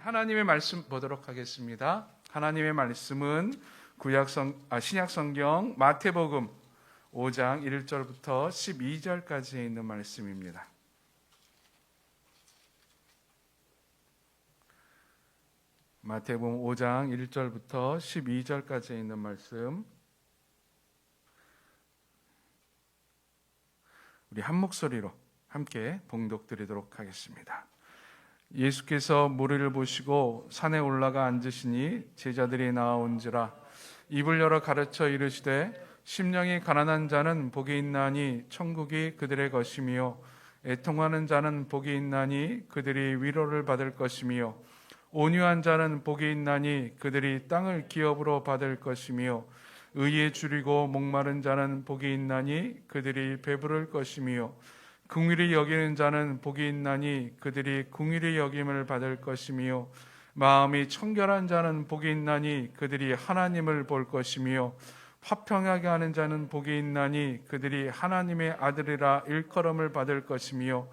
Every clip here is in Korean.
하나님의 말씀 보도록 하겠습니다. 하나님의 말씀은 신약 성경 마태복음 5장 1절부터 12절까지에 있는 말씀입니다. 마태복음 5장 1절부터 12절까지에 있는 말씀, 우리 한 목소리로 함께 봉독드리도록 하겠습니다. 예수께서 무리를 보시고 산에 올라가 앉으시니 제자들이 나아온지라 입을 열어 가르쳐 이르시되 심령이 가난한 자는 복이 있나니 천국이 그들의 것이며 애통하는 자는 복이 있나니 그들이 위로를 받을 것이며 온유한 자는 복이 있나니 그들이 땅을 기업으로 받을 것이며 의에 줄이고 목마른 자는 복이 있나니 그들이 배부를 것이며 긍휼히 여기는 자는 복이 있나니 그들이 긍휼히 여김을 받을 것이며 마음이 청결한 자는 복이 있나니 그들이 하나님을 볼 것이며 화평하게 하는 자는 복이 있나니 그들이 하나님의 아들이라 일컬음을 받을 것이며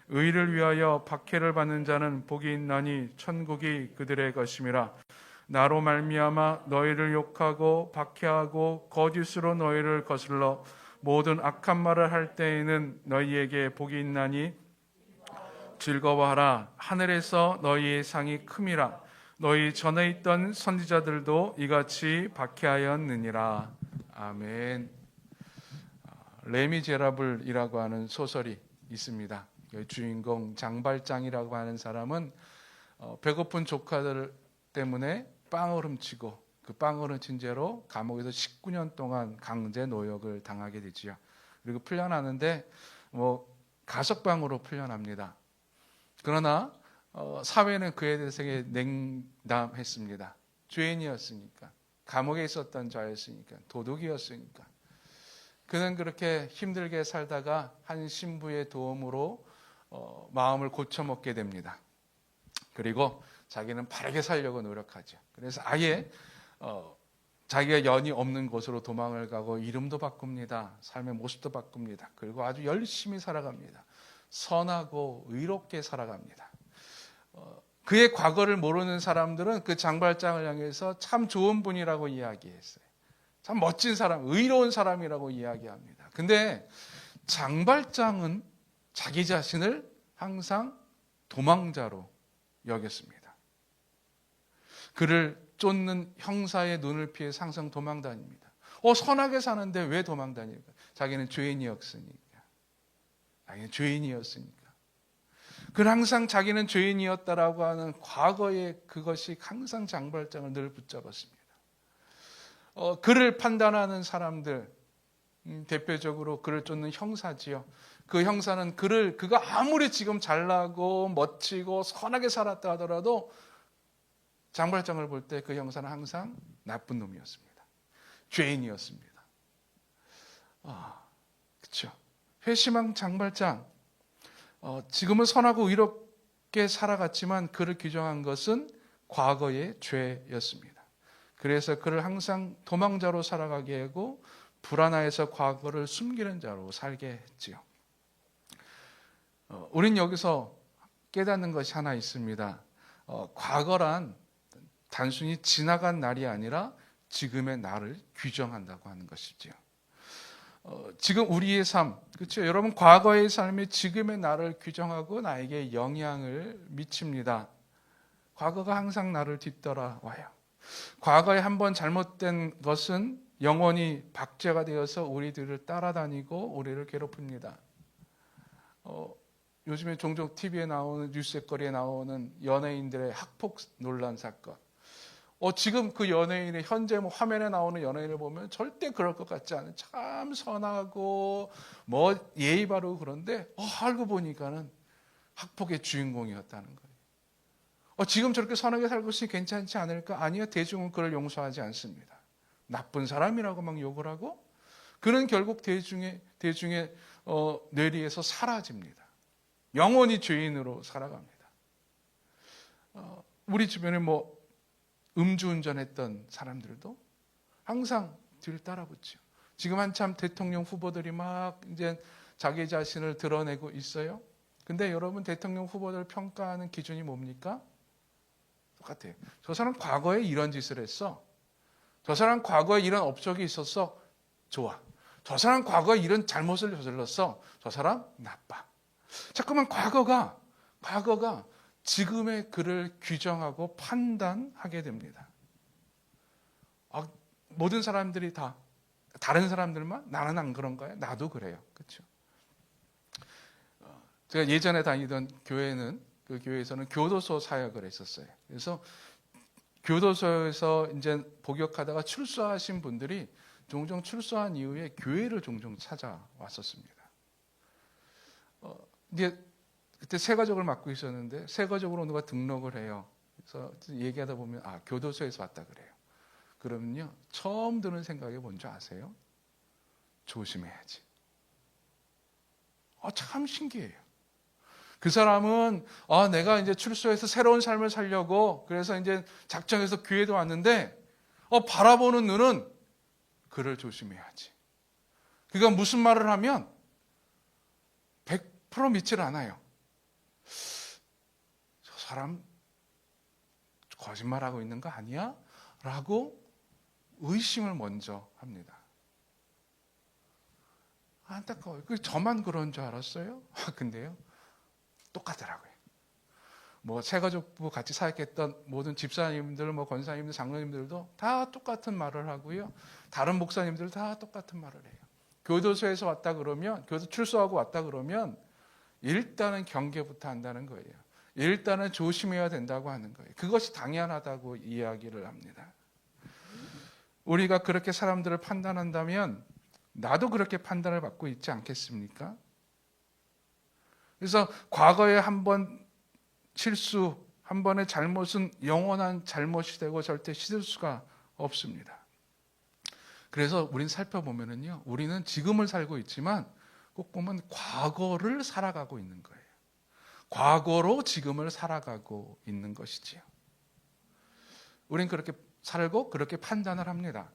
의를 위하여 박해를 받는 자는 복이 있나니 천국이 그들의 것임이라. 나로 말미암아 너희를 욕하고 박해하고 거짓으로 너희를 거슬러 모든 악한 말을 할 때에는 너희에게 복이 있나니 즐거워하라. 하늘에서 너희의 상이 큼이라. 너희 전에 있던 선지자들도 이같이 박해하였느니라. 아멘. 레미제라블이라고 하는 소설이 있습니다. 주인공 장발장이라고 하는 사람은 배고픈 조카들 때문에 빵을 훔치고 그 빵을 훔친 죄로 감옥에서 19년 동안 강제 노역을 당하게 되지요. 그리고 풀려나는데 가석방으로 풀려납니다. 그러나 사회는 그에 대해서 냉담했습니다. 죄인이었으니까, 감옥에 있었던 자였으니까, 도둑이었으니까. 그는 그렇게 힘들게 살다가 한 신부의 도움으로 마음을 고쳐먹게 됩니다. 그리고 자기는 바르게 살려고 노력하죠. 그래서 아예 자기가 연이 없는 곳으로 도망을 가고 이름도 바꿉니다. 삶의 모습도 바꿉니다. 그리고 아주 열심히 살아갑니다. 선하고 의롭게 살아갑니다. 그의 과거를 모르는 사람들은 그 장발장을 향해서 참 좋은 분이라고 이야기했어요. 참 멋진 사람, 의로운 사람이라고 이야기합니다. 근데 장발장은 자기 자신을 항상 도망자로 여겼습니다. 그를 쫓는 형사의 눈을 피해 항상 도망 다닙니다. 선하게 사는데 왜 도망 다닐까? 자기는 죄인이었으니까. 그는 항상 자기는 죄인이었다라고 하는 과거의 그것이 항상 장발장을 늘 붙잡았습니다. 그를 판단하는 사람들, 대표적으로 그를 쫓는 형사지요. 그 형사는 그가 아무리 지금 잘나고 멋지고 선하게 살았다 하더라도 장발장을 볼 때 그 형사는 항상 나쁜 놈이었습니다. 죄인이었습니다. 그렇죠. 회심한 장발장, 지금은 선하고 의롭게 살아갔지만 그를 규정한 것은 과거의 죄였습니다. 그래서 그를 항상 도망자로 살아가게 하고 불안해서 과거를 숨기는 자로 살게 했지요. 우린 여기서 깨닫는 것이 하나 있습니다. 과거란 단순히 지나간 날이 아니라 지금의 나를 규정한다고 하는 것이지요. 지금 우리의 삶, 그렇죠? 여러분, 과거의 삶이 지금의 나를 규정하고 나에게 영향을 미칩니다. 과거가 항상 나를 뒤따라와요. 과거에 한번 잘못된 것은 영원히 박제가 되어서 우리들을 따라다니고 우리를 괴롭힙니다. 요즘에 종종 TV에 나오는 뉴스거리에 나오는 연예인들의 학폭 논란 사건. 지금 그 연예인의 현재 화면에 나오는 연예인을 보면 절대 그럴 것 같지 않은 참 선하고 예의 바르고 그런데 알고 보니까는 학폭의 주인공이었다는 거예요. 지금 저렇게 선하게 살고 있으니 괜찮지 않을까? 아니요, 대중은 그를 용서하지 않습니다. 나쁜 사람이라고 막 욕을 하고 그는 결국 대중의 뇌리에서 사라집니다. 영원히 죄인으로 살아갑니다. 우리 주변에 음주운전했던 사람들도 항상 뒤를 따라붙죠. 지금 한참 대통령 후보들이 막 이제 자기 자신을 드러내고 있어요. 근데 여러분, 대통령 후보들 평가하는 기준이 뭡니까? 똑같아요. 저 사람 과거에 이런 짓을 했어. 저 사람 과거에 이런 업적이 있었어. 좋아. 저 사람 과거에 이런 잘못을 저질렀어. 저 사람 나빠. 자꾸만 과거가 지금의 그를 규정하고 판단하게 됩니다. 모든 사람들이 다 다른 사람들만 나는 안 그런가요? 나도 그래요. 그렇죠? 제가 예전에 다니던 교회는 그 교회에서는 교도소 사역을 했었어요. 그래서 교도소에서 이제 복역하다가 출소하신 분들이 종종 출소한 이후에 교회를 종종 찾아왔었습니다. 이제 그때 세가족을 맡고 있었는데 세가족으로 누가 등록을 해요. 그래서 얘기하다 보면 교도소에서 왔다 그래요. 그러면요 처음 드는 생각이 뭔지 아세요? 조심해야지. 참 신기해요. 그 사람은 내가 이제 출소해서 새로운 삶을 살려고 그래서 이제 작정해서 교회도 왔는데 바라보는 눈은 그를 조심해야지. 그가 무슨 말을 하면 100% 믿질 않아요. 저 사람 거짓말하고 있는 거 아니야? 라고 의심을 먼저 합니다. 안타까워요. 저만 그런 줄 알았어요? 근데요 똑같더라고요. 새가족부 같이 사역했던 모든 집사님들, 권사님들, 장로님들도 다 똑같은 말을 하고요. 다른 목사님들 다 똑같은 말을 해요. 교도소에서 왔다 그러면, 교도 출소하고 왔다 그러면 일단은 경계부터 한다는 거예요. 일단은 조심해야 된다고 하는 거예요. 그것이 당연하다고 이야기를 합니다. 우리가 그렇게 사람들을 판단한다면 나도 그렇게 판단을 받고 있지 않겠습니까? 그래서 과거에 한 번 실수, 한 번의 잘못은 영원한 잘못이 되고 절대 씻을 수가 없습니다. 그래서 우리는 살펴보면은요, 우리는 지금을 살고 있지만 꼭 보면 과거를 살아가고 있는 거예요. 과거로 지금을 살아가고 있는 것이지요. 우리는 그렇게 살고 그렇게 판단을 합니다.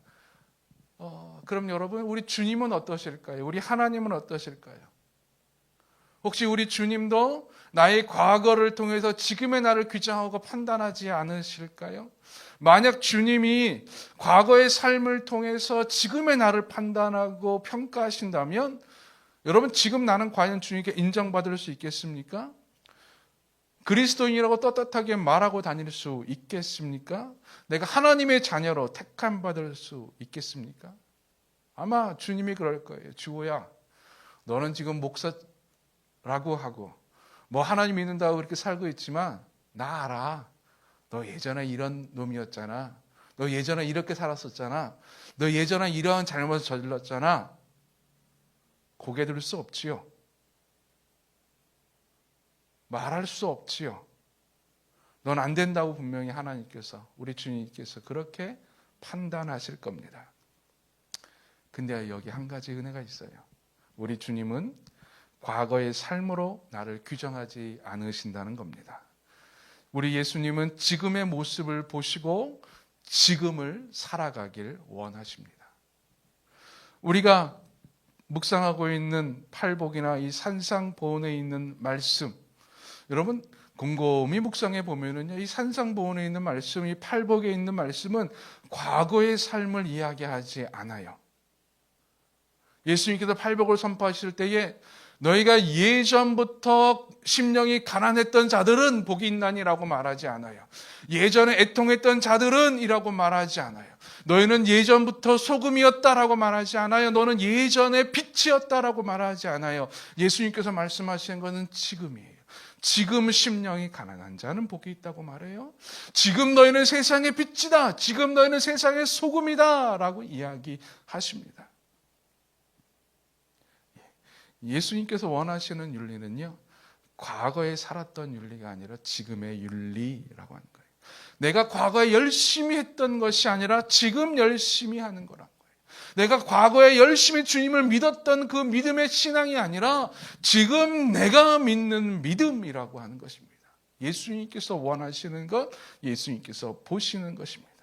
그럼 여러분, 우리 주님은 어떠실까요? 우리 하나님은 어떠실까요? 혹시 우리 주님도 나의 과거를 통해서 지금의 나를 규정하고 판단하지 않으실까요? 만약 주님이 과거의 삶을 통해서 지금의 나를 판단하고 평가하신다면 여러분 지금 나는 과연 주님께 인정받을 수 있겠습니까? 그리스도인이라고 떳떳하게 말하고 다닐 수 있겠습니까? 내가 하나님의 자녀로 택함 받을 수 있겠습니까? 아마 주님이 그럴 거예요. 주호야, 너는 지금 목사라고 하고 하나님 믿는다고 그렇게 살고 있지만 나 알아. 너 예전에 이런 놈이었잖아. 너 예전에 이렇게 살았었잖아. 너 예전에 이러한 잘못을 저질렀잖아. 고개 들 수 없지요. 말할 수 없지요. 넌 안 된다고 분명히 하나님께서, 우리 주님께서 그렇게 판단하실 겁니다. 근데 여기 한 가지 은혜가 있어요. 우리 주님은 과거의 삶으로 나를 규정하지 않으신다는 겁니다. 우리 예수님은 지금의 모습을 보시고 지금을 살아가길 원하십니다. 우리가 묵상하고 있는 팔복이나 이 산상보훈에 있는 말씀, 여러분 곰곰이 묵상해 보면은요, 이 산상보훈에 있는 말씀, 이 팔복에 있는 말씀은 과거의 삶을 이야기하지 않아요. 예수님께서 팔복을 선포하실 때에 너희가 예전부터 심령이 가난했던 자들은 복이 있나니라고 말하지 않아요. 예전에 애통했던 자들은 이라고 말하지 않아요. 너희는 예전부터 소금이었다라고 말하지 않아요. 너는 예전에 빛이었다라고 말하지 않아요. 예수님께서 말씀하시는 것은 지금이에요. 지금 심령이 가난한 자는 복이 있다고 말해요. 지금 너희는 세상의 빛이다. 지금 너희는 세상의 소금이다 라고 이야기하십니다. 예수님께서 원하시는 윤리는요, 과거에 살았던 윤리가 아니라 지금의 윤리라고 하는 거예요. 내가 과거에 열심히 했던 것이 아니라 지금 열심히 하는 거란 거예요. 내가 과거에 열심히 주님을 믿었던 그 믿음의 신앙이 아니라 지금 내가 믿는 믿음이라고 하는 것입니다. 예수님께서 원하시는 것, 예수님께서 보시는 것입니다.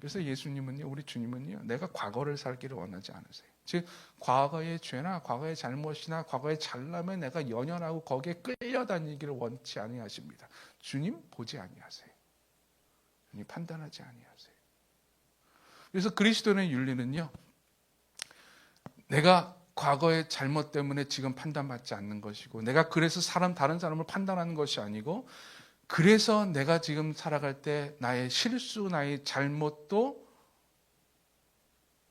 그래서 예수님은요, 우리 주님은요, 내가 과거를 살기를 원하지 않으세요. 즉 과거의 죄나 과거의 잘못이나 과거의 잘남에 내가 연연하고 거기에 끌려다니기를 원치 아니하십니다. 주님 보지 아니하세요. 주님 판단하지 아니하세요. 그래서 그리스도인의 윤리는요, 내가 과거의 잘못 때문에 지금 판단받지 않는 것이고, 내가 그래서 다른 사람을 판단하는 것이 아니고, 그래서 내가 지금 살아갈 때 나의 실수, 나의 잘못도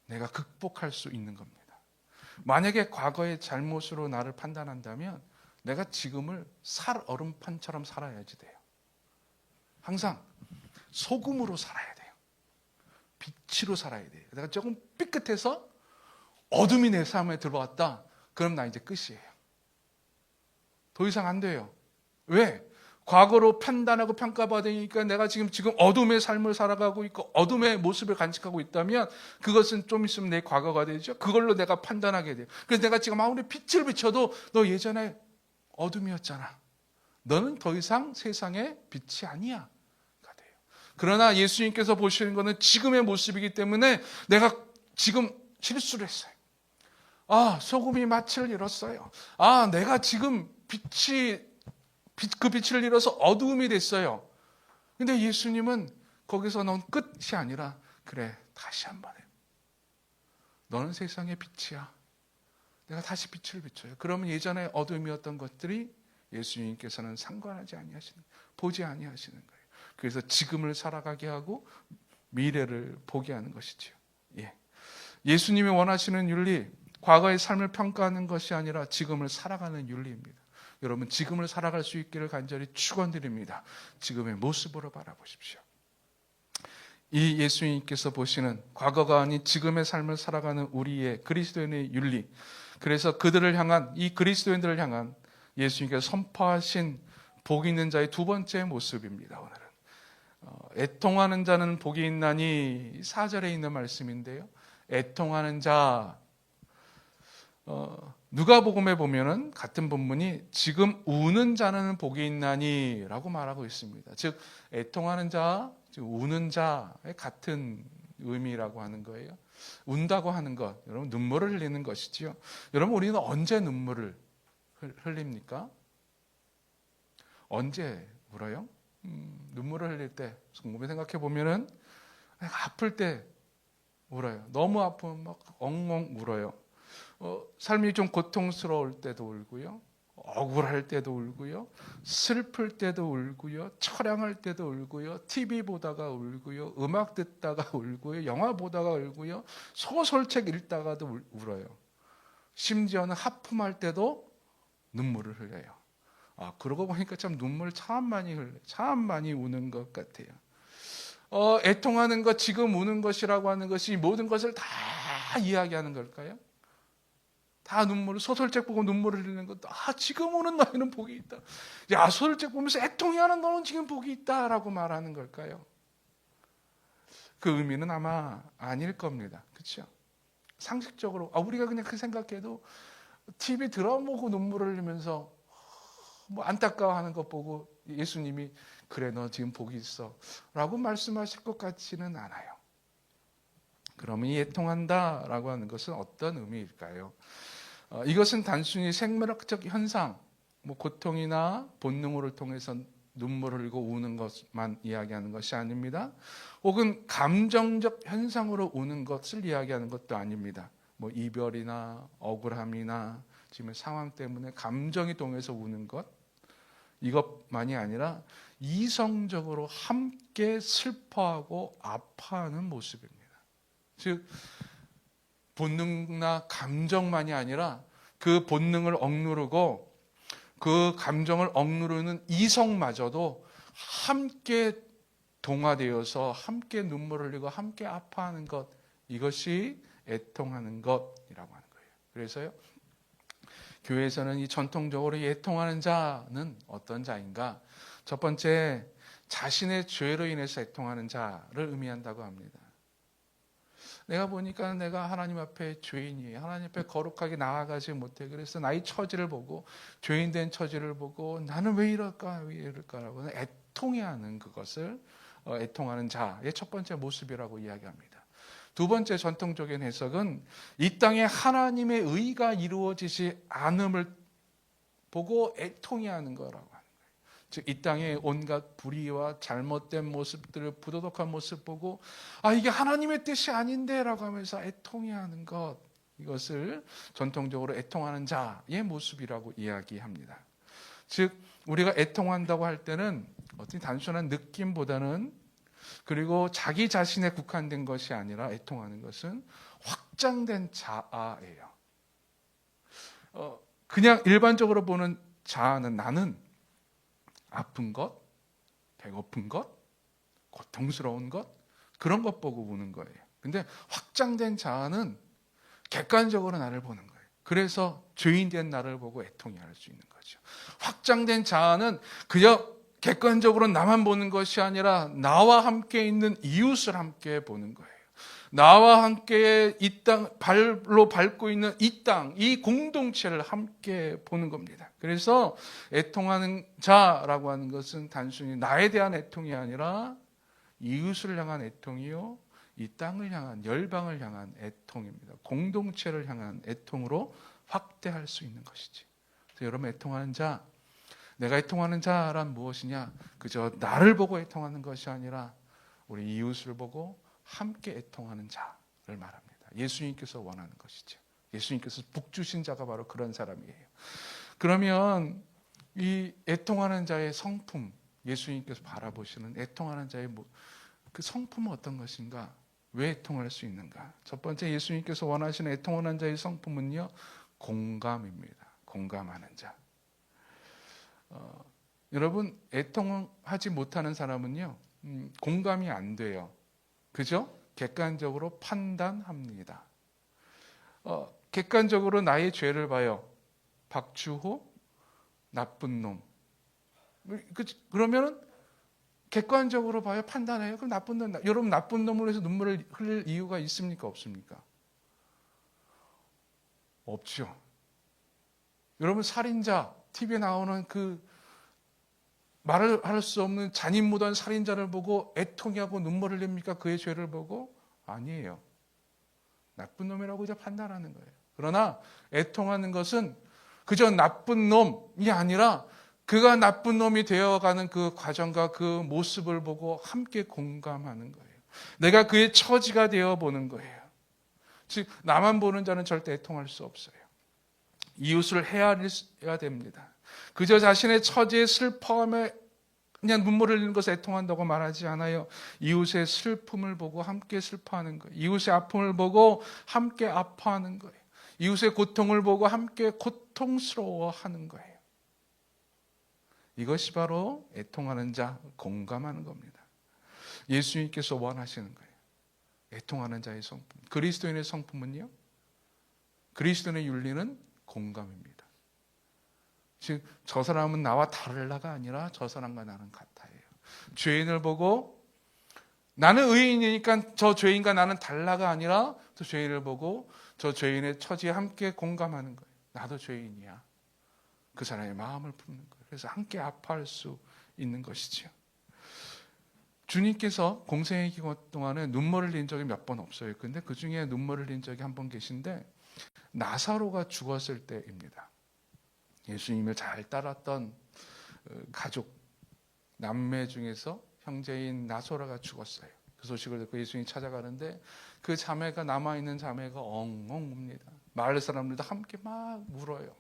내가 극복할 수 있는 겁니다. 만약에 과거의 잘못으로 나를 판단한다면 내가 지금을 얼음판처럼 살아야지 돼요. 항상 소금으로 살아야 돼요. 빛으로 살아야 돼요. 내가 조금 삐끗해서 어둠이 내 삶에 들어왔다. 그럼 나 이제 끝이에요. 더 이상 안 돼요. 왜? 과거로 판단하고 평가받으니까 내가 지금 어둠의 삶을 살아가고 있고 어둠의 모습을 간직하고 있다면 그것은 좀 있으면 내 과거가 되죠. 그걸로 내가 판단하게 돼요. 그래서 내가 지금 아무리 빛을 비춰도 너 예전에 어둠이었잖아. 너는 더 이상 세상의 빛이 아니야. 가 돼요. 그러나 예수님께서 보시는 것은 지금의 모습이기 때문에 내가 지금 실수를 했어요. 소금이 맛을 잃었어요. 내가 지금 그 빛을 잃어서 어두움이 됐어요. 근데 예수님은 거기서 넌 끝이 아니라 그래 다시 한번 해. 너는 세상의 빛이야. 내가 다시 빛을 비춰요. 그러면 예전에 어둠이었던 것들이 예수님께서는 상관하지 아니하시는, 보지 아니하시는 거예요. 그래서 지금을 살아가게 하고 미래를 보게 하는 것이지요. 예수님이 원하시는 윤리, 과거의 삶을 평가하는 것이 아니라 지금을 살아가는 윤리입니다. 여러분 지금을 살아갈 수 있기를 간절히 축원드립니다. 지금의 모습으로 바라보십시오. 이 예수님께서 보시는 과거가 아닌 지금의 삶을 살아가는 우리의 그리스도인의 윤리, 그래서 이 그리스도인들을 향한 예수님께서 선포하신 복 있는 자의 두 번째 모습입니다. 오늘은 애통하는 자는 복이 있나니 4절에 있는 말씀인데요. 애통하는 자, 누가복음에 보면은 같은 본문이 지금 우는 자는 복이 있나니 라고 말하고 있습니다. 즉 애통하는 자, 즉 우는 자의 같은 의미라고 하는 거예요. 운다고 하는 것, 여러분 눈물을 흘리는 것이지요. 여러분 우리는 언제 눈물을 흘립니까? 언제 울어요? 눈물을 흘릴 때 곰곰이 생각해 보면은 아플 때 울어요. 너무 아프면 막 엉엉 울어요. 삶이 좀 고통스러울 때도 울고요. 억울할 때도 울고요. 슬플 때도 울고요. 처량할 때도 울고요. TV 보다가 울고요. 음악 듣다가 울고요. 영화 보다가 울고요. 소설책 읽다가도 울어요. 심지어는 하품할 때도 눈물을 흘려요. 그러고 보니까 참 눈물 참 많이 흘려요. 참 많이 우는 것 같아요. 애통하는 것, 지금 우는 것이라고 하는 것이 모든 것을 다 이야기하는 걸까요? 다 소설책 보고 눈물을 흘리는 것, 지금 우는 너희는 복이 있다. 소설책 보면서 애통해하는 너는 지금 복이 있다라고 말하는 걸까요? 그 의미는 아마 아닐 겁니다. 그렇죠? 상식적으로 우리가 그냥 그 생각해도 TV 드라마 보고 눈물을 흘리면서 안타까워하는 것 보고 예수님이 그래 너 지금 복이 있어 라고 말씀하실 것 같지는 않아요. 그러면 이 애통한다라고 하는 것은 어떤 의미일까요? 이것은 단순히 생물학적 현상, 고통이나 본능을 통해서 눈물을 흘리고 우는 것만 이야기하는 것이 아닙니다. 혹은 감정적 현상으로 우는 것을 이야기하는 것도 아닙니다. 이별이나 억울함이나 지금 상황 때문에 감정이 동해서 우는 것, 이것만이 아니라 이성적으로 함께 슬퍼하고 아파하는 모습입니다. 즉 본능이나 감정만이 아니라 그 본능을 억누르고 그 감정을 억누르는 이성마저도 함께 동화되어서 함께 눈물을 흘리고 함께 아파하는 것, 이것이 애통하는 것이라고 하는 거예요. 그래서요, 교회에서는 이 전통적으로 애통하는 자는 어떤 자인가? 첫 번째, 자신의 죄로 인해서 애통하는 자를 의미한다고 합니다. 내가 보니까 내가 하나님 앞에 죄인이에요. 하나님 앞에 거룩하게 나아가지 못해. 그래서 나의 처지를 보고, 죄인된 처지를 보고 나는 왜 이럴까 라고 애통해하는 그것을 애통하는 자의 첫 번째 모습이라고 이야기합니다. 두 번째 전통적인 해석은 이 땅에 하나님의 의가 이루어지지 않음을 보고 애통해하는 거라고 하는 거예요. 즉 이 땅의 온갖 불의와 잘못된 모습들을, 부도덕한 모습 보고 이게 하나님의 뜻이 아닌데 라고 하면서 애통해하는 것, 이것을 전통적으로 애통하는 자의 모습이라고 이야기합니다. 즉 우리가 애통한다고 할 때는 어떤 단순한 느낌보다는, 그리고 자기 자신에 국한된 것이 아니라 애통하는 것은 확장된 자아예요. 그냥 일반적으로 보는 자아는 나는 아픈 것, 배고픈 것, 고통스러운 것, 그런 것 보고 보는 거예요. 근데 확장된 자아는 객관적으로 나를 보는 거예요. 그래서 죄인된 나를 보고 애통해할 수 있는 거죠. 확장된 자아는 그저 객관적으로 나만 보는 것이 아니라 나와 함께 있는 이웃을 함께 보는 거예요. 나와 함께 이 땅, 발로 밟고 있는 이 땅, 이 공동체를 함께 보는 겁니다. 그래서 애통하는 자라고 하는 것은 단순히 나에 대한 애통이 아니라 이웃을 향한 애통이요, 이 땅을 향한, 열방을 향한 애통입니다. 공동체를 향한 애통으로 확대할 수 있는 것이지. 그래서 여러분, 애통하는 자, 내가 애통하는 자란 무엇이냐? 그저 나를 보고 애통하는 것이 아니라 우리 이웃을 보고 함께 애통하는 자를 말합니다. 예수님께서 원하는 것이죠. 예수님께서 복 주신 자가 바로 그런 사람이에요. 그러면 이 애통하는 자의 성품, 예수님께서 바라보시는 애통하는 자의 그 성품은 어떤 것인가? 왜 애통할 수 있는가? 첫 번째, 예수님께서 원하시는 애통하는 자의 성품은요, 공감입니다. 공감하는 자. 여러분, 애통하지 못하는 사람은요, 공감이 안 돼요. 그죠? 객관적으로 판단합니다. 객관적으로 나의 죄를 봐요. 박주호, 나쁜 놈. 그러면은 객관적으로 봐요. 판단해요. 그럼 나쁜 놈, 여러분 나쁜 놈으로 해서 눈물을 흘릴 이유가 있습니까? 없습니까? 없죠. 여러분, 살인자, TV에 나오는 그 말을 할 수 없는 잔인무도한 살인자를 보고 애통하고 눈물을 흘립니까? 그의 죄를 보고? 아니에요. 나쁜 놈이라고 이제 판단하는 거예요. 그러나 애통하는 것은 그저 나쁜 놈이 아니라 그가 나쁜 놈이 되어가는 그 과정과 그 모습을 보고 함께 공감하는 거예요. 내가 그의 처지가 되어보는 거예요. 즉 나만 보는 자는 절대 애통할 수 없어요. 이웃을 헤아려야 됩니다. 그저 자신의 처지의 슬퍼함에 그냥 눈물을 흘리는 것을 애통한다고 말하지 않아요. 이웃의 슬픔을 보고 함께 슬퍼하는 거예요. 이웃의 아픔을 보고 함께 아파하는 거예요. 이웃의 고통을 보고 함께 고통스러워하는 거예요. 이것이 바로 애통하는 자, 공감하는 겁니다. 예수님께서 원하시는 거예요. 애통하는 자의 성품. 그리스도인의 성품은요, 그리스도인의 윤리는 공감입니다. 즉 저 사람은 나와 다르다가 아니라 저 사람과 나는 같아요. 죄인을 보고 나는 의인이니까 저 죄인과 나는 달라가 아니라 저 죄인을 보고 저 죄인의 처지에 함께 공감하는 거예요. 나도 죄인이야. 그 사람의 마음을 품는 거예요. 그래서 함께 아파할 수 있는 것이죠. 주님께서 공생의 기간 동안에 눈물을 흘린 적이 몇 번 없어요. 근데 그 중에 눈물을 흘린 적이 한 번 계신데 나사로가 죽었을 때입니다. 예수님을 잘 따랐던 가족, 남매 중에서 형제인 나소라가 죽었어요. 그 소식을 듣고 예수님이 찾아가는데 그 자매가, 남아있는 자매가 엉엉 웁니다. 마을 사람들도 함께 막 울어요.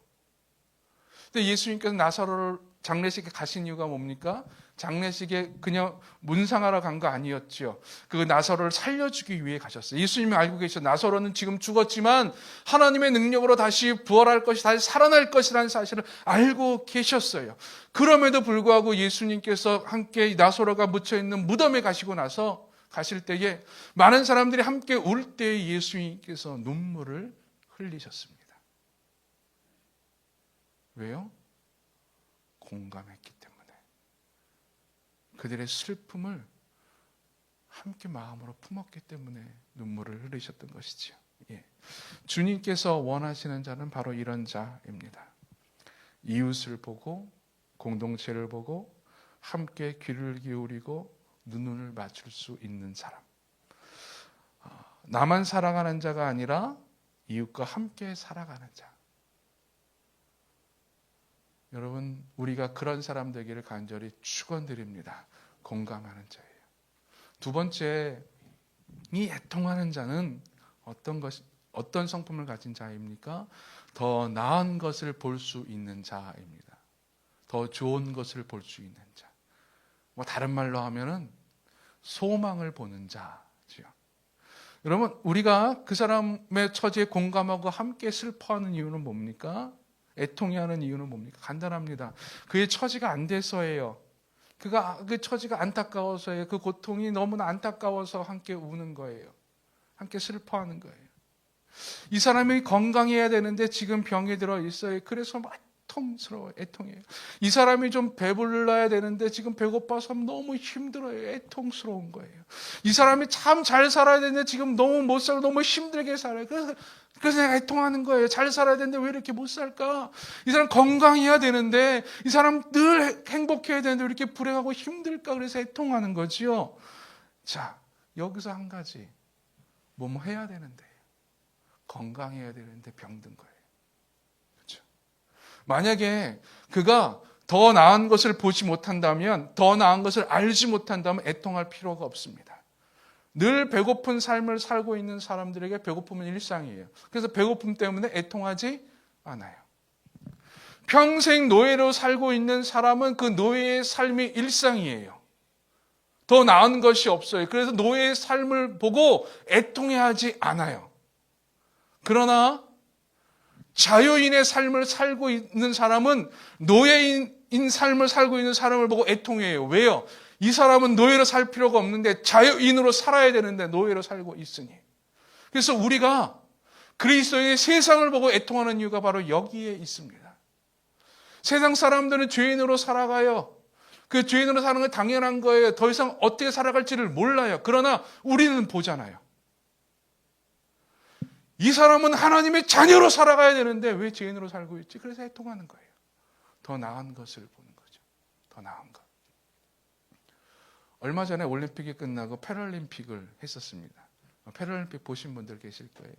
근데 예수님께서 나사로를 장례식에 가신 이유가 뭡니까? 장례식에 그냥 문상하러 간 거 아니었죠. 그 나사로를 살려주기 위해 가셨어요. 예수님이 알고 계셔. 나사로는 지금 죽었지만 하나님의 능력으로 다시 부활할 것이, 다시 살아날 것이라는 사실을 알고 계셨어요. 그럼에도 불구하고 예수님께서 함께 나사로가 묻혀있는 무덤에 가시고 나서 가실 때에 많은 사람들이 함께 울 때 예수님께서 눈물을 흘리셨습니다. 왜요? 공감했기 때문에. 그들의 슬픔을 함께 마음으로 품었기 때문에 눈물을 흘리셨던 것이죠. 예. 주님께서 원하시는 자는 바로 이런 자입니다. 이웃을 보고, 공동체를 보고, 함께 귀를 기울이고 눈을 맞출 수 있는 사람. 나만 살아가는 자가 아니라 이웃과 함께 살아가는 자. 여러분, 우리가 그런 사람 되기를 간절히 축원드립니다. 공감하는 자예요. 두 번째, 이 애통하는 자는 어떤 성품을 가진 자입니까? 더 나은 것을 볼 수 있는 자입니다. 더 좋은 것을 볼 수 있는 자. 다른 말로 하면은 소망을 보는 자지요. 여러분, 우리가 그 사람의 처지에 공감하고 함께 슬퍼하는 이유는 뭡니까? 애통해하는 이유는 뭡니까? 간단합니다. 그의 처지가 안 돼서예요. 그 처지가 안타까워서예요. 그 고통이 너무나 안타까워서 함께 우는 거예요. 함께 슬퍼하는 거예요. 이 사람이 건강해야 되는데 지금 병에 들어 있어요. 그래서 애통스러워요. 애통해요. 이 사람이 좀 배불러야 되는데 지금 배고파서 너무 힘들어요. 애통스러운 거예요. 이 사람이 참 잘 살아야 되는데 지금 너무 못 살고 너무 힘들게 살아요. 그래서 내가 애통하는 거예요. 잘 살아야 되는데 왜 이렇게 못 살까? 이 사람 건강해야 되는데, 이 사람 늘 행복해야 되는데 왜 이렇게 불행하고 힘들까? 그래서 애통하는 거지요. 자, 여기서 한 가지. 뭐뭐 해야 되는데, 건강해야 되는데 병든 거예요. 그렇죠? 만약에 그가 더 나은 것을 보지 못한다면, 더 나은 것을 알지 못한다면 애통할 필요가 없습니다. 늘 배고픈 삶을 살고 있는 사람들에게 배고픔은 일상이에요. 그래서 배고픔 때문에 애통하지 않아요. 평생 노예로 살고 있는 사람은 그 노예의 삶이 일상이에요. 더 나은 것이 없어요. 그래서 노예의 삶을 보고 애통해하지 않아요. 그러나 자유인의 삶을 살고 있는 사람은 노예인 삶을 살고 있는 사람을 보고 애통해요. 왜요? 이 사람은 노예로 살 필요가 없는데 자유인으로 살아야 되는데 노예로 살고 있으니. 그래서 우리가 그리스도인의 세상을 보고 애통하는 이유가 바로 여기에 있습니다. 세상 사람들은 죄인으로 살아가요. 그 죄인으로 사는 건 당연한 거예요. 더 이상 어떻게 살아갈지를 몰라요. 그러나 우리는 보잖아요. 이 사람은 하나님의 자녀로 살아가야 되는데 왜 죄인으로 살고 있지? 그래서 애통하는 거예요. 더 나은 것을 보는 거죠. 더 나은 것. 얼마 전에 올림픽이 끝나고 패럴림픽을 했었습니다. 패럴림픽 보신 분들 계실 거예요.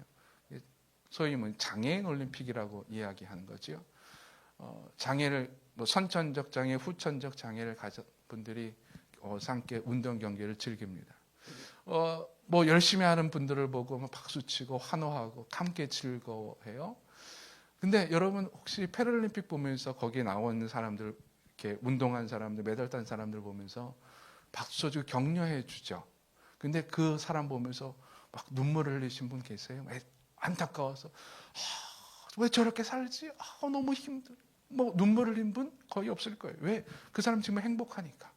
소위 장애인 올림픽이라고 이야기하는 거죠. 장애를 선천적 장애, 후천적 장애를 가진 분들이 함께 운동 경기를 즐깁니다. 열심히 하는 분들을 보고 박수치고 환호하고 함께 즐거워해요. 근데 여러분 혹시 패럴림픽 보면서 거기에 나와 있는 사람들, 이렇게 운동한 사람들, 메달 딴 사람들 보면서 박수 쳐주고 격려해 주죠. 근데 그 사람 보면서 막 눈물을 흘리신 분 계세요? 안타까워서 왜 저렇게 살지? 너무 힘들어. 눈물 흘린 분 거의 없을 거예요. 왜? 그 사람 지금 행복하니까.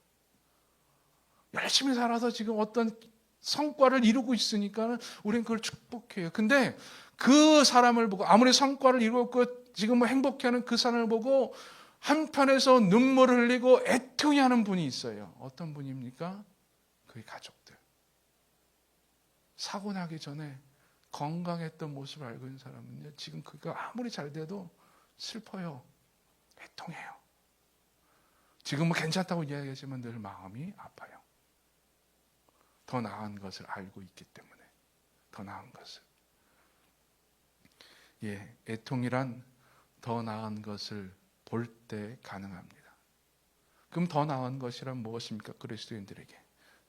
열심히 살아서 지금 어떤 성과를 이루고 있으니까 우리는 그걸 축복해요. 근데 그 사람을 보고 아무리 성과를 이루었고 지금 행복해하는 그 사람을 보고 한편에서 눈물을 흘리고 애통해하는 분이 있어요. 어떤 분입니까? 그의 가족들. 사고 나기 전에 건강했던 모습을 알고 있는 사람은요, 지금 그가 아무리 잘 돼도 슬퍼요. 애통해요. 지금은 괜찮다고 이야기하지만 늘 마음이 아파요. 더 나은 것을 알고 있기 때문에. 더 나은 것을. 애통이란 더 나은 것을 볼 때 가능합니다. 그럼 더 나은 것이란 무엇입니까? 그리스도인들에게.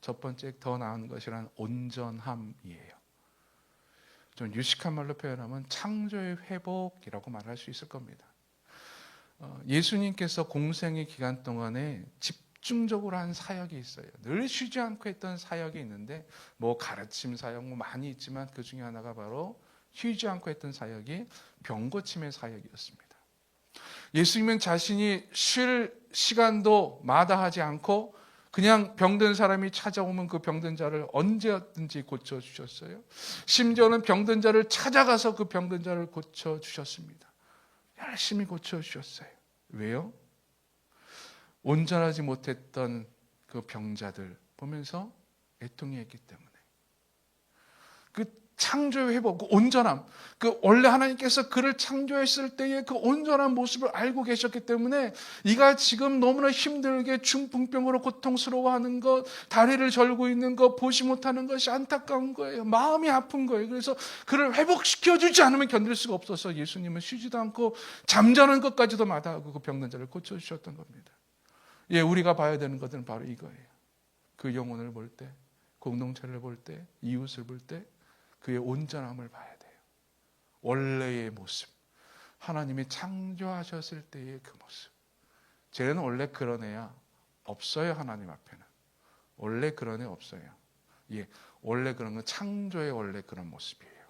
첫 번째 더 나은 것이란 온전함이에요. 좀 유식한 말로 표현하면 창조의 회복이라고 말할 수 있을 겁니다. 예수님께서 공생의 기간 동안에 집중적으로 한 사역이 있어요. 늘 쉬지 않고 했던 사역이 있는데 가르침 사역 많이 있지만 그 중에 하나가 바로 쉬지 않고 했던 사역이 병고침의 사역이었습니다. 예수님은 자신이 쉴 시간도 마다하지 않고 그냥 병든 사람이 찾아오면 그 병든 자를 언제든지 고쳐주셨어요. 심지어는 병든 자를 찾아가서 그 병든 자를 고쳐주셨습니다. 열심히 고쳐주셨어요. 왜요? 온전하지 못했던 그 병자들 보면서 애통이 했기 때문에. 그 창조의 회복, 그 온전함, 그 원래 하나님께서 그를 창조했을 때의 그 온전한 모습을 알고 계셨기 때문에 이가 지금 너무나 힘들게 중풍병으로 고통스러워하는 것, 다리를 절고 있는 것, 보지 못하는 것이 안타까운 거예요. 마음이 아픈 거예요. 그래서 그를 회복시켜주지 않으면 견딜 수가 없어서 예수님은 쉬지도 않고 잠자는 것까지도 마다하고 그 병든 자를 고쳐주셨던 겁니다. 예, 우리가 봐야 되는 것은 바로 이거예요. 그 영혼을 볼 때, 공동체를 볼 때, 이웃을 볼 때 그의 온전함을 봐야 돼요. 원래의 모습, 하나님이 창조하셨을 때의 그 모습. 쟤는 원래 그런 애야 없어요. 하나님 앞에는 원래 그런 애 없어요. 예, 원래 그런 건 창조의 원래 그런 모습이에요.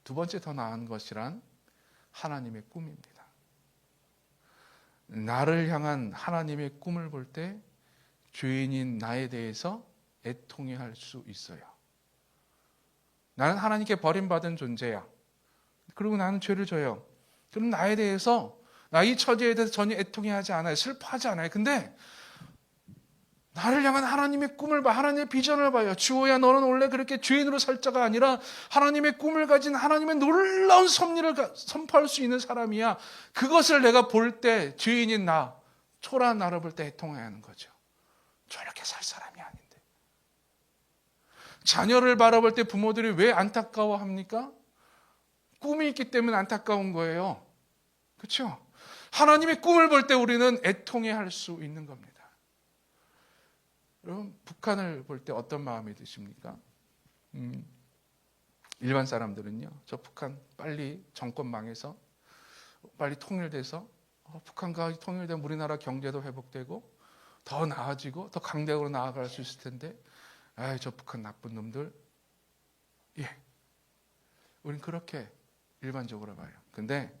두 번째 더 나은 것이란 하나님의 꿈입니다. 나를 향한 하나님의 꿈을 볼 때 죄인인 나에 대해서 애통해 할 수 있어요. 나는 하나님께 버림받은 존재야. 그리고 나는 죄를 져요. 그럼 나에 대해서, 나의 처지에 대해서 전혀 애통해하지 않아요. 슬퍼하지 않아요. 근데 나를 향한 하나님의 꿈을 봐, 하나님의 비전을 봐요. 주호야, 너는 원래 그렇게 죄인으로 살 자가 아니라 하나님의 꿈을 가진 하나님의 놀라운 섭리를 선포할 수 있는 사람이야. 그것을 내가 볼 때 죄인인 나, 초라한 나를 볼 때 애통해야 하는 거죠. 저렇게 살 사람이 아닌데. 자녀를 바라볼 때 부모들이 왜 안타까워합니까? 꿈이 있기 때문에 안타까운 거예요. 그렇죠? 하나님의 꿈을 볼 때 우리는 애통해 할 수 있는 겁니다. 여러분, 북한을 볼 때 어떤 마음이 드십니까? 일반 사람들은요, 저 북한 빨리 정권 망해서 빨리 통일돼서 북한과 통일되면 우리나라 경제도 회복되고 더 나아지고 더 강대국으로 나아갈 수 있을 텐데, 아이, 저 북한 나쁜 놈들. 예, 우린 그렇게 일반적으로 봐요. 근데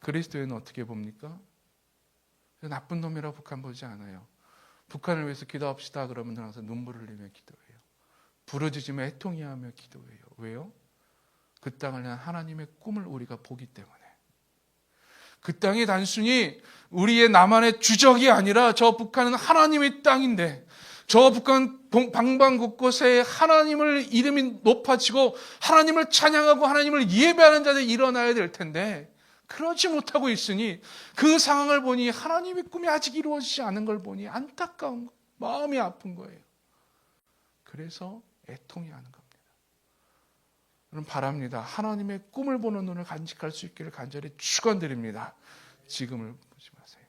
그리스도인은 어떻게 봅니까? 나쁜 놈이라고 북한 보지 않아요. 북한을 위해서 기도합시다 그러면 항상 눈물을 흘리며 기도해요. 부르짖으며 애통해하며 기도해요. 왜요? 그 땅을 향한 하나님의 꿈을 우리가 보기 때문에. 그 땅이 단순히 우리의 나만의 주적이 아니라 저 북한은 하나님의 땅인데, 저 북한 방방 곳곳에 하나님을 이름이 높아지고 하나님을 찬양하고 하나님을 예배하는 자들이 일어나야 될 텐데 그러지 못하고 있으니, 그 상황을 보니 하나님의 꿈이 아직 이루어지지 않은 걸 보니 안타까운, 마음이 아픈 거예요. 그래서 애통해하는 겁니다. 저는 바랍니다. 하나님의 꿈을 보는 눈을 간직할 수 있기를 간절히 축원드립니다. 지금을 보지 마세요.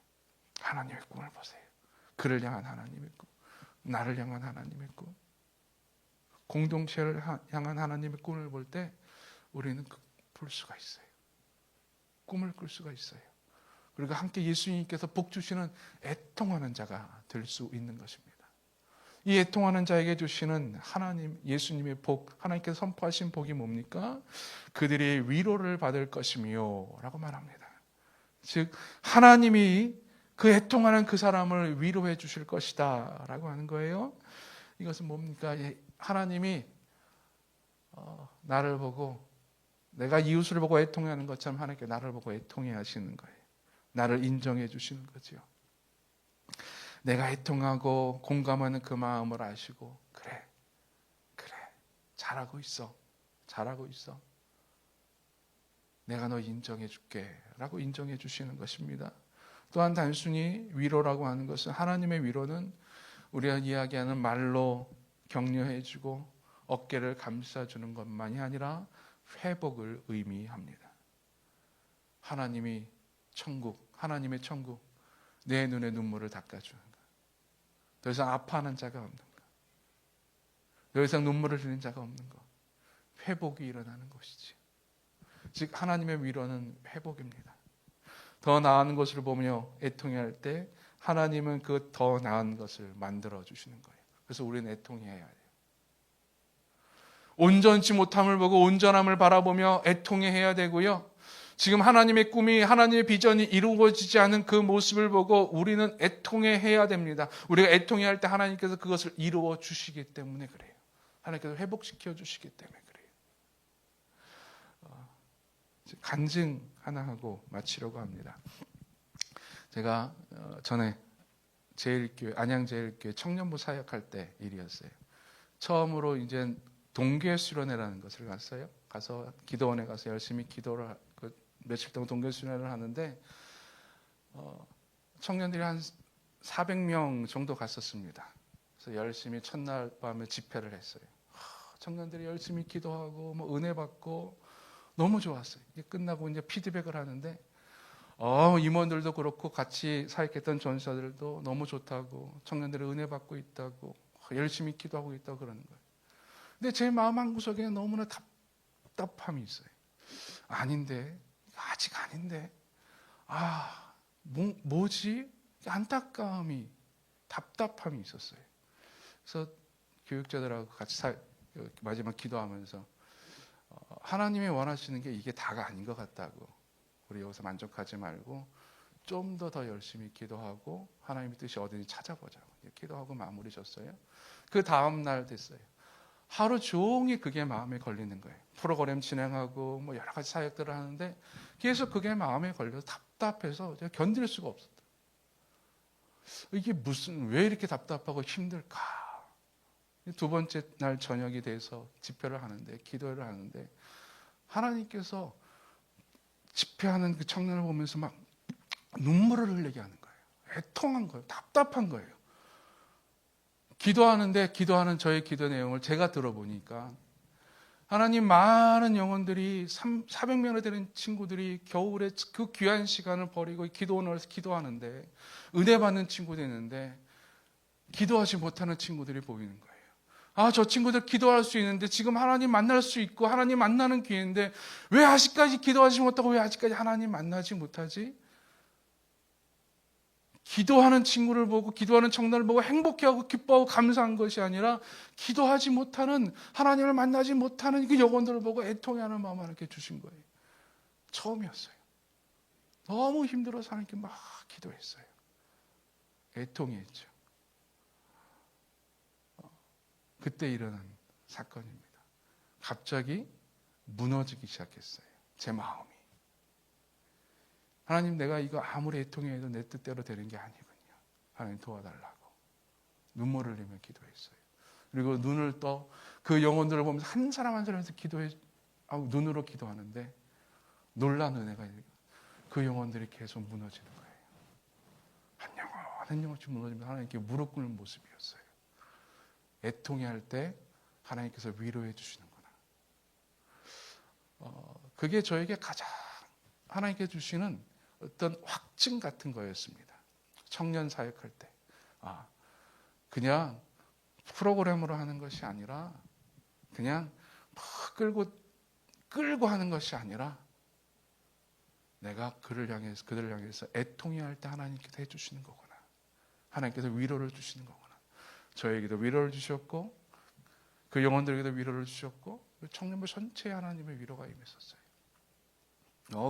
하나님의 꿈을 보세요. 그를 향한 하나님의 꿈, 나를 향한 하나님의 꿈, 공동체를 향한 하나님의 꿈을 볼 때 우리는 볼 수가 있어요. 꿈을 꿀 수가 있어요. 그리고 함께 예수님께서 복 주시는 애통하는 자가 될 수 있는 것입니다. 이 애통하는 자에게 주시는 하나님, 예수님의 복, 하나님께서 선포하신 복이 뭡니까? 그들이 위로를 받을 것이며 라고 말합니다. 즉 하나님이 그 애통하는 그 사람을 위로해 주실 것이다 라고 하는 거예요. 이것은 뭡니까? 하나님이 나를 보고, 내가 이웃을 보고 애통하는 것처럼 하나님께 나를 보고 애통해 하시는 거예요. 나를 인정해 주시는 거죠. 내가 애통하고 공감하는 그 마음을 아시고, 그래 잘하고 있어, 내가 너 인정해 줄게 라고 인정해 주시는 것입니다. 또한 단순히 위로라고 하는 것은, 하나님의 위로는 우리가 이야기하는 말로 격려해 주고 어깨를 감싸주는 것만이 아니라 회복을 의미합니다. 하나님의 천국, 내 눈의 눈물을 닦아주는 것. 더 이상 아파하는 자가 없는 것. 더 이상 눈물을 흘리는 자가 없는 것. 회복이 일어나는 것이지. 즉 하나님의 위로는 회복입니다. 더 나은 것을 보며 애통해할 때 하나님은 그 더 나은 것을 만들어 주시는 거예요. 그래서 우리는 애통해야 돼요. 온전치 못함을 보고 온전함을 바라보며 애통해야 되고요. 지금 하나님의 꿈이, 하나님의 비전이 이루어지지 않은 그 모습을 보고 우리는 애통해야 됩니다. 우리가 애통해야 할 때 하나님께서 그것을 이루어 주시기 때문에 그래요. 하나님께서 회복시켜 주시기 때문에 그래요. 간증 하나 하고 마치려고 합니다. 제가 전에 안양제일교회 청년부 사역할 때 일이었어요. 처음으로 이제 동계 수련회라는 것을 갔어요. 가서 기도원에 가서 열심히 기도를 며칠 동안 동계 수련회를 하는데 청년들이 한 400명 정도 갔었습니다. 그래서 열심히 첫날 밤에 집회를 했어요. 청년들이 열심히 기도하고 뭐 은혜 받고 너무 좋았어요. 이게 끝나고 이제 피드백을 하는데 임원들도 그렇고 같이 사역했던 전사들도 너무 좋다고, 청년들이 은혜 받고 있다고, 열심히 기도하고 있다고 그러는 거예요. 근데 제 마음 한구석에 너무나 답답함이 있어요. 아닌데, 아직 아닌데, 뭐지? 안타까움이, 답답함이 있었어요. 그래서 교육자들하고 같이 마지막 기도하면서 하나님이 원하시는 게 이게 다가 아닌 것 같다고, 우리 여기서 만족하지 말고 좀 더 열심히 기도하고 하나님의 뜻이 어딘지 찾아보자고 기도하고 마무리 졌어요. 그 다음 날 됐어요. 하루 종일 그게 마음에 걸리는 거예요. 프로그램 진행하고 뭐 여러 가지 사역들을 하는데 계속 그게 마음에 걸려서 답답해서 제가 견딜 수가 없었다. 이게 왜 이렇게 답답하고 힘들까? 두 번째 날 저녁이 돼서 집회를 하는데, 기도를 하는데 하나님께서 집회하는 그 청년을 보면서 막 눈물을 흘리게 하는 거예요. 애통한 거예요. 답답한 거예요. 기도하는 저의 기도 내용을 제가 들어보니까 하나님, 많은 영혼들이 400명이 되는 친구들이 겨울에 그 귀한 시간을 버리고 기도원에서 기도하는데, 은혜 받는 친구도 있는데 기도하지 못하는 친구들이 보이는 거예요. 저 친구들 기도할 수 있는데, 지금 하나님 만날 수 있고 하나님 만나는 기회인데 왜 아직까지 기도하지 못하고 왜 아직까지 하나님 만나지 못하지? 기도하는 친구를 보고, 기도하는 청년을 보고 행복해하고 기뻐하고 감사한 것이 아니라, 기도하지 못하는, 하나님을 만나지 못하는 그 영혼들을 보고 애통해하는 마음을 이렇게 주신 거예요. 처음이었어요. 너무 힘들어서 하나님께 막 기도했어요. 애통했죠. 그때 일어난 사건입니다. 갑자기 무너지기 시작했어요. 제 마음이. 하나님, 내가 이거 아무리 애통해도 내 뜻대로 되는 게 아니군요. 하나님 도와달라고 눈물을 흘리며 기도했어요. 그리고 눈을 떠 그 영혼들을 보면서 한 사람 한 사람에서 눈으로 기도하는데 놀란 은혜가, 그 영혼들이 계속 무너지는 거예요. 한 영혼씩 무너지면서 하나님께 무릎 꿇는 모습이었어요. 애통해할 때 하나님께서 위로해 주시는구나. 그게 저에게 가장 하나님께 주시는 어떤 확증 같은 거였습니다. 청년 사역할 때. 그냥 프로그램으로 하는 것이 아니라, 그냥 끌고 하는 것이 아니라, 내가 그들을 향해서 애통해할 때 하나님께서 해주시는 거구나. 하나님께서 위로를 주시는 거구나. 저에게도 위로를 주셨고, 그 영혼들에게도 위로를 주셨고, 청년부 전체에 하나님의 위로가 임했었어요.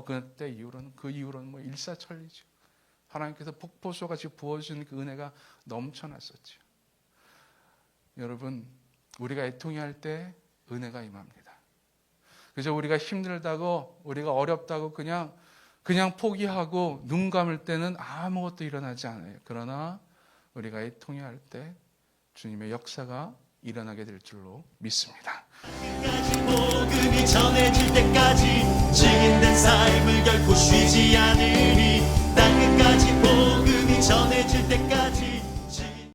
그때 이후로는 뭐 일사천리죠. 하나님께서 폭포수같이 부어주신 그 은혜가 넘쳐났었죠. 여러분, 우리가 애통해할 때 은혜가 임합니다. 그래서 우리가 힘들다고, 우리가 어렵다고 그냥 포기하고 눈 감을 때는 아무것도 일어나지 않아요. 그러나 우리가 애통해할 때 주님의 역사가 일어나게 될 줄로 믿습니다. 복음이 전해질 때까지 증인된 삶을